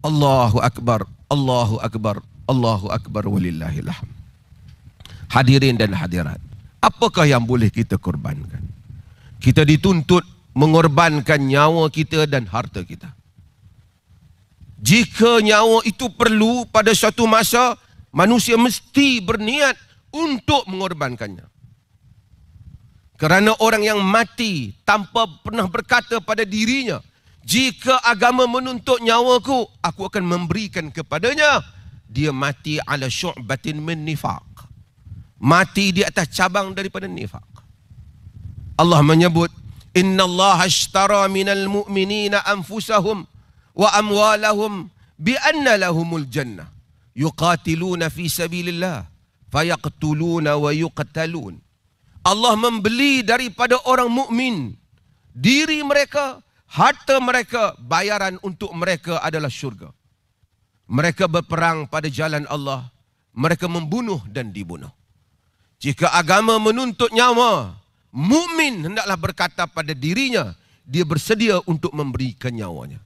Allahu Akbar, Allahu Akbar, Allahu Akbar walillahil hamd. Hadirin dan hadirat, apakah yang boleh kita korbankan? Kita dituntut mengorbankan nyawa kita dan harta kita. Jika nyawa itu perlu pada suatu masa, manusia mesti berniat untuk mengorbankannya. Kerana orang yang mati tanpa pernah berkata pada dirinya, jika agama menuntut nyawaku, aku akan memberikan kepadanya, dia mati ala syu'batin min nifaq. Mati di atas cabang daripada nifaq. Allah menyebut, innallaha ashtara minal mu'minina anfusahum wa amwalahum bi anna lahumul jannah yuqatiluna fi sabilillah fayaqtuluna wa yuqtalun. Allah membeli daripada orang mukmin diri mereka, harta mereka, bayaran untuk mereka adalah syurga. Mereka berperang pada jalan Allah, mereka membunuh dan dibunuh. Jika agama menuntut nyawa, mukmin hendaklah berkata pada dirinya, dia bersedia untuk memberikan nyawanya.